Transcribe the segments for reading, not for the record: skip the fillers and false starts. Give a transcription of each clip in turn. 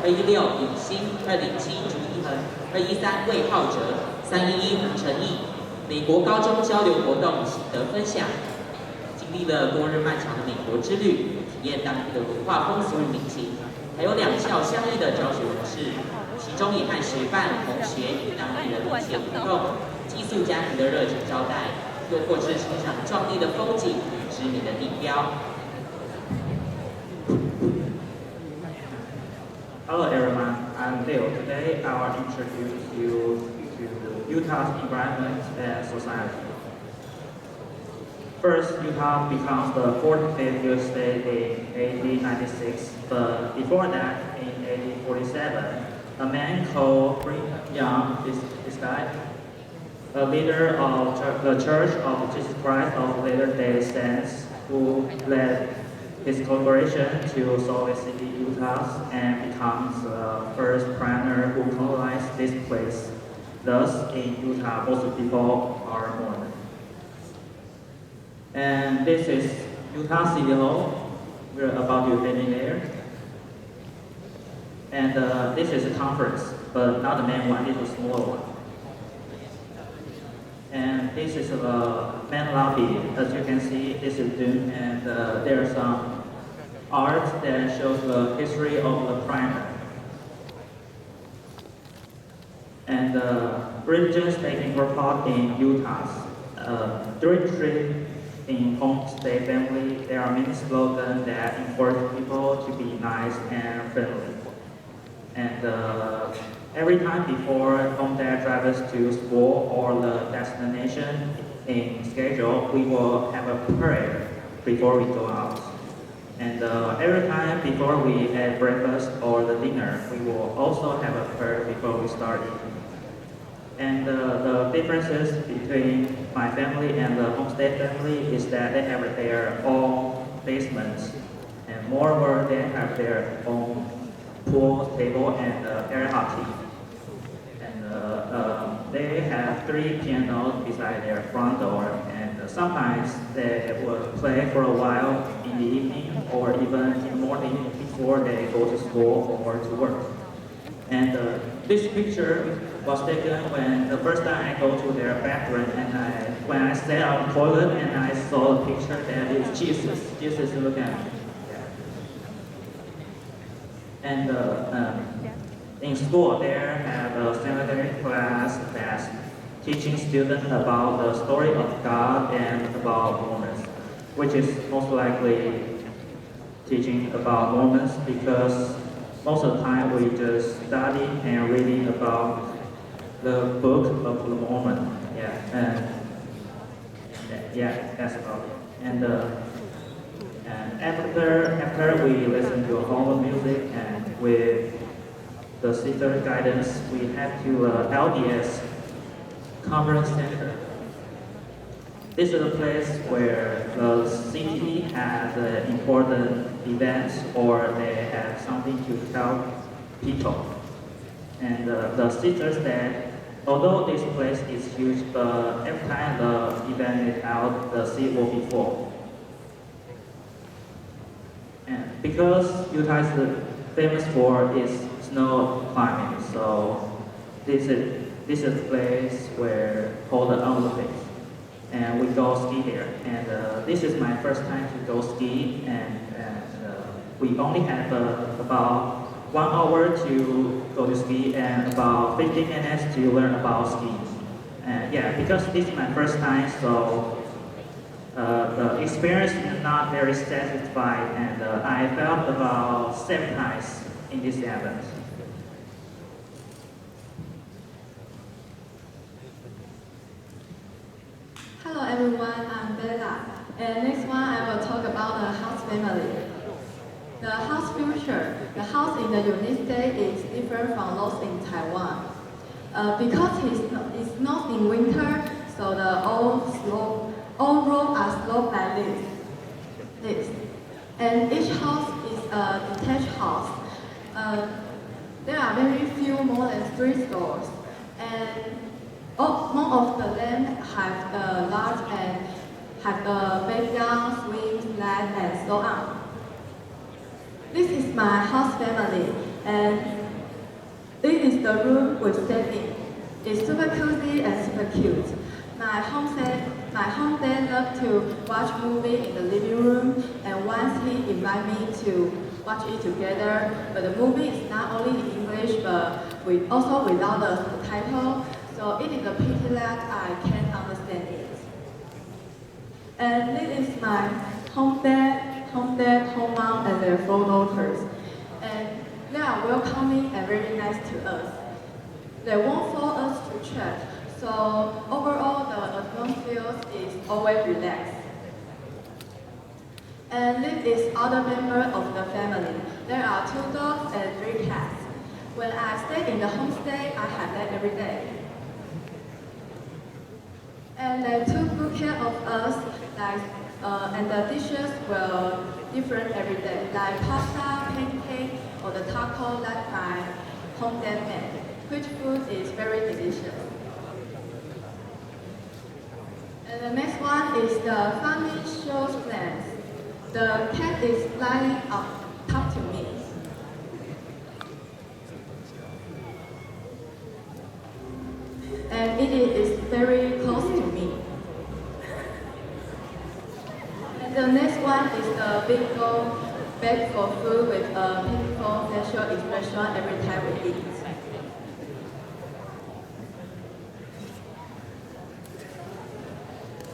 216永兴207朱一恒213魏浩哲311胡成义。美国高中交流活动心得分享，经历了多日漫长的美国之旅，体验当地的文化风俗与民情，还有2校相异的教学模式，其中也和学伴、同学与当地人密切互动，寄宿家庭的热情招待，又或是欣赏壮丽的风景与知名的地标。Hello everyone, I'm Leo. Today I will introduce you to Utah's environment and society. First, Utah becomes the 45th US state in 1896, but before that, in 1847, a man called Brigham Young, this guy, a leader of the Church of Jesus Christ of Latter-day Saints, who led his congregation to Salt Lake City, Utah, and becomes the first pioneer who colonized this place. Thus, in Utah, most people are Mormon. And this is Utah City Hall. We're about to head in there. And this is a conference, but not the main one, it's a smaller one. And this is the main lobby. As you can see, this is Dune, and there's some art that shows the history of the primer. And religions taking part in Utah. During trip in homestay family, there are many slogans that encourage people to be nice and friendly. And every time before homestay drive us to school or the destination in schedule, we will have a prayer before we go out. And every time before we have breakfast or the dinner, we will also have a prayer before we start eating. And the differences between my family and the homestay family is that they have their own basements, and moreover, they have their own pool table and air hockey. And they have 3 pianos beside their front door, and sometimes they will play for a while in the evening or even in the morning before they go to school or to work. And this picture was taken when the first time I go to their bathroom, and when I sat on the toilet and I saw the picture that is Jesus. Jesus looking at me. And in school, there have a seminary class that's teaching students about the story of God and about Mormons, which is most likely teaching about Mormons because most of the time we just study and reading about the book of the Mormon. That's about it. And after we listen to home music and with the sister guidance, we head to LDS Conference Center. This is a place where the city has important events or they have something to tell people. And the sisters said, although this place is huge, but every time the event is held, the seat will be full. And because Utah is famous for its snow climbing, so this is a place where hold the Olympics. And we go ski there. And this is my first time to go ski, and we only have about 1 hour to go to ski and about 15 minutes to learn about skiing. And because this is my first time, so the experience is not very satisfied, and I felt about 7 times in this event. Hello everyone, I'm Bella, and next one I will talk about the house family. The house future, the house in the United States is different from those in Taiwan. Because it's not in winter, so the all roads are sloped like this. And each house is a detached house. There are very few more than 3 stores, and most of the land have large and have the backyard, swing, land, and so on. This is my house family, and the room we stayed in. It's super cozy and super cute. My home dad loved to watch movie in the living room, and once he invited me to watch it together. But the movie is not only in English, but also without the subtitle, so it is a pity that I can't understand it. And this is my home dad, home mom, and their 4 daughters. And they are welcoming and very nice to us. They won't force us to chat, so overall the atmosphere is always relaxed. And this is other members of the family. There are 2 dogs and 3 cats. When I stay in the homestay, I have that every day. And they took good care of us, and the dishes were different every day, like pasta, pancake, or the taco that my home dad made, which food is very delicious. And the next one is the family shows plants. The cat is lying up top to me. And it is very close to me. And the next one is the big bowl bag for food with a beautiful facial expression every time we eat.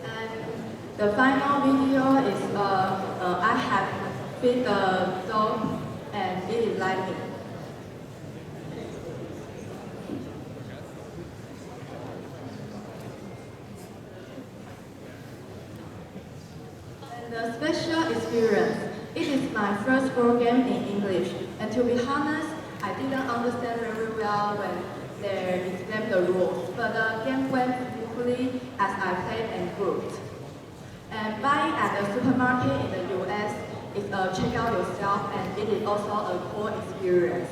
And the final video is I have fed the dog and it is like me. And the special experience. It is my first program in English, and to be honest, I didn't understand very well when they explained the rules, but the game went smoothly as I played and grouped. And buying at the supermarket in the US is a check out yourself, and it is also a cool experience.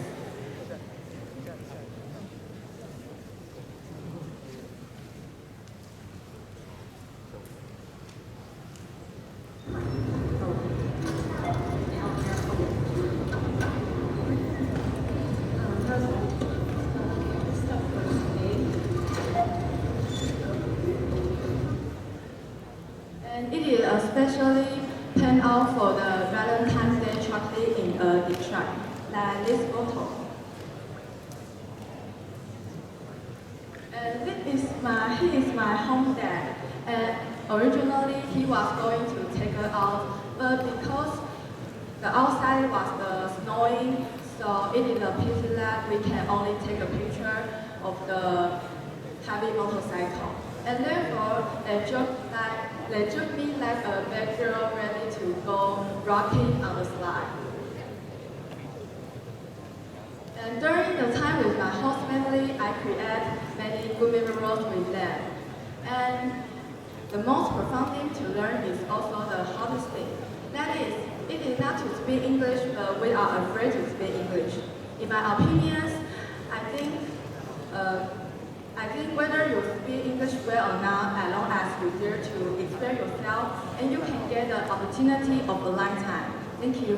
And it is especially turned out for the Valentine's Day chocolate in Detroit, like this photo. And he is my home dad. And originally he was going to take her out, but because the outside was snowing, so it is a pity that we can only take a picture of the heavy motorcycle. And therefore, they took me like a bad girl ready to go rocking on the slide. And during the time with my host family, I create many good memories with them. And the most profound thing to learn is also the hardest thing. That is, it is not to speak English, but we are afraid to speak English. In my opinions, I think whether you speak English well or not, as long as you dare to express yourself, and you can get the opportunity of a lifetime. Thank you.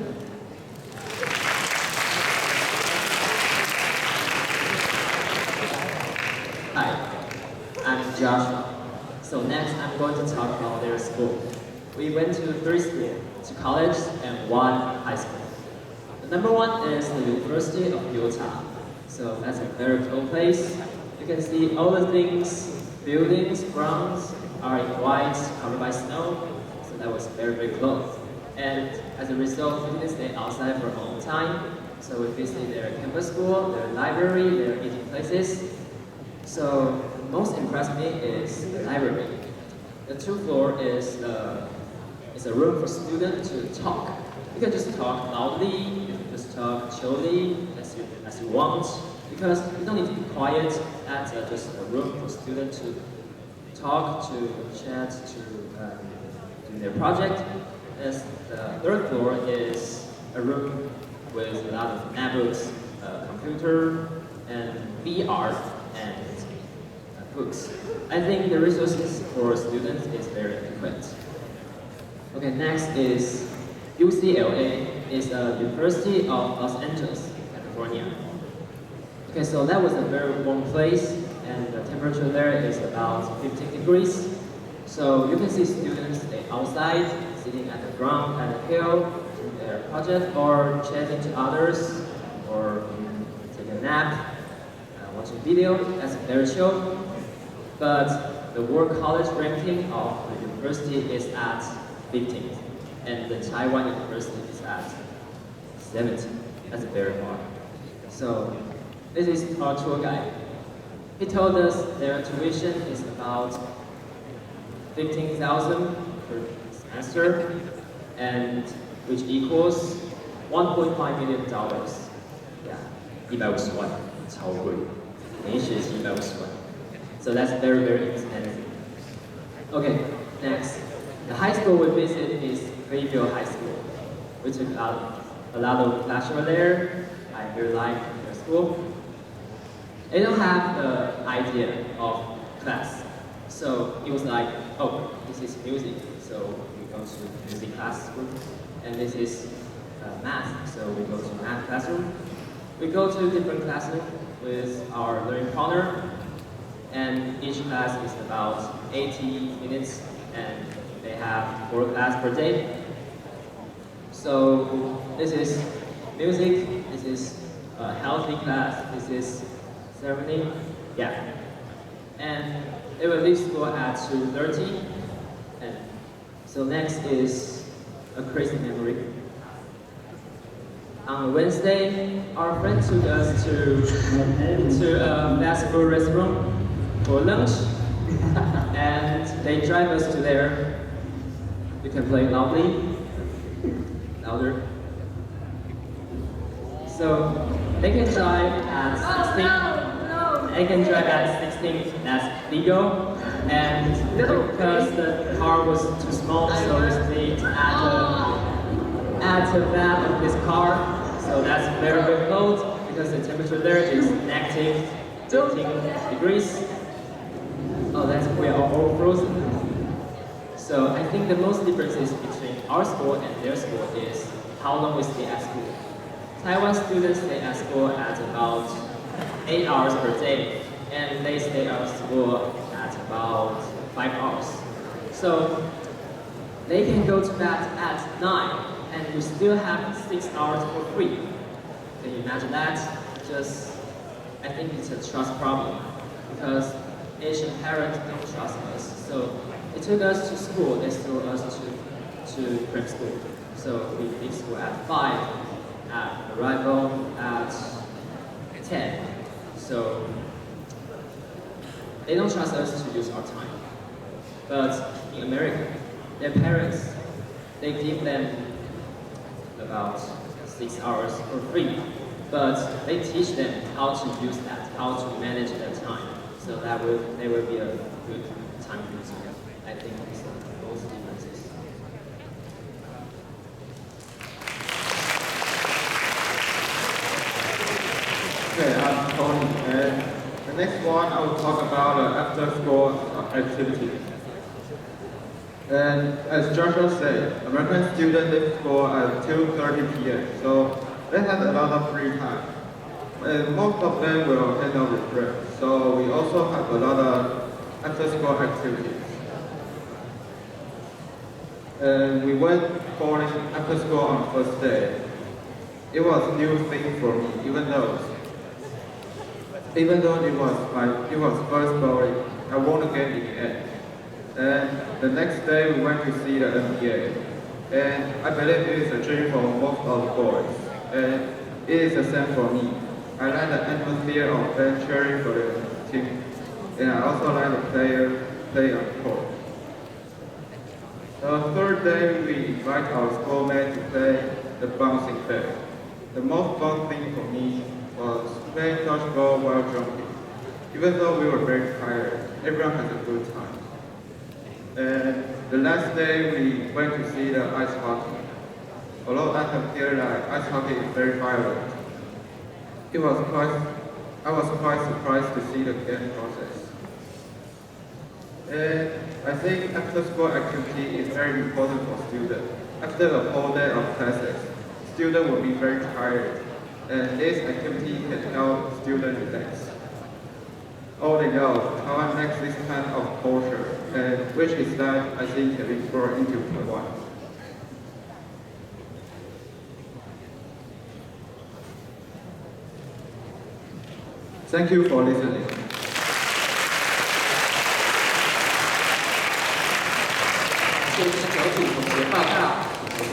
Hi, I'm Joshua. So next I'm going to talk about their school. We went to 3 schools, 2 colleges and 1 high school. The number 1 is the University of Utah. So that's a very cool place. You can see all the things, buildings, grounds are in white, covered by snow. So that was very, very close. And as a result, we didn't stay outside for a long time. So we visited their campus school, their library, their eating places. So most impressed me is the library. The 2th floor is a room for students to talk. You can just talk loudly, you can just talk chillly as you want, because you don't need to be quiet. That's just a room for students to talk, to chat, to do their project. As the 3rd floor is a room with a lot of netbooks, computer, and VR, and books. I think the resources for students is very adequate. Okay, next is UCLA. It's a University of Los Angeles, California. Okay, so that was a very warm place, and the temperature there is about 15 degrees. So you can see students outside, sitting at the ground at the hill, doing their project, or chatting to others, or taking a nap, watching video. That's very chill. But the World College ranking of the university is at 15th, and the Taiwan University is at 17th. That's very hard. So this is our tour guide. He told us their tuition is about 15,000 per semester, and which equals $1.5 million. Yeah, 150万，超贵，每学期150万。So that's very, very expensive. Okay, next. The high school we visit is Greenville High School. We took out a lot of classes there. I really like their school. They don't have the idea of class. So it was like, oh, this is music. So we go to music classroom. And this is math. So we go to math classroom. We go to different classroom with our learning partner. And each class is about 80 minutes. And they have 4 classes per day. So this is music. This is a healthy class. This is ceremony. Yeah. And they will leave school at 2:30. And so next is a crazy memory. On Wednesday, our friend took us to a fast food restaurant for lunch. And they drive us to there. You can play loudly. Louder. So they can drive at 16. They can drive at 16. That's legal. And because the car was too small, so we need to add the valve of this car. So that's very, very cold because the temperature there is negative 15 degrees. Oh, we are all frozen. So I think the most differences between our school and their school is how long we stay at school. Taiwan students stay at school at about 8 hours per day, and they stay at school at about 5 hours. So they can go to bed at 9, and you still have 6 hours for free. Can you imagine that? I think it's a trust problem, because Asian parents don't trust us. So they took us to school, they threw us to prep school. So we leave school at 5, at arrival at 10. So they don't trust us to use our time. But in America, their parents, they give them about 6 hours for free. But they teach them how to use that, how to manage their time. So they will be a good time user. I think these are the most differences. Okay, I'm Tony, and the next one I will talk about after-school activities. And as Joshua said, American students leave school at 2:30 p.m., so they have a lot of free time. And most of them will end up with break, so we also have a lot of after-school activities. And we went bowling after school on first day. It was a new thing for me, even though it was first bowling, I won the game in the end. And the next day we went to see the NBA. And I believe it is a dream for most of the boys. And it is the same for me. I like the atmosphere of fans cheering for the team. And I also like the player play on the court. The third day we invite our schoolmates to play the bouncing ball. The most fun thing for me was playing dodgeball while jumping. Even though we were very tired, everyone had a good time. And the last day we went to see the ice hockey. Although I have heard that ice hockey is very violent, I was quite surprised to see the game process. And I think after-school activity is very important for students. After a whole day of classes, students will be very tired, and this activity can help students relax. aspects. All in all, Taiwan lacks this kind of culture, and which is that I think can be brought into Taiwan. Thank you for listening. 谢谢第9组同学报告。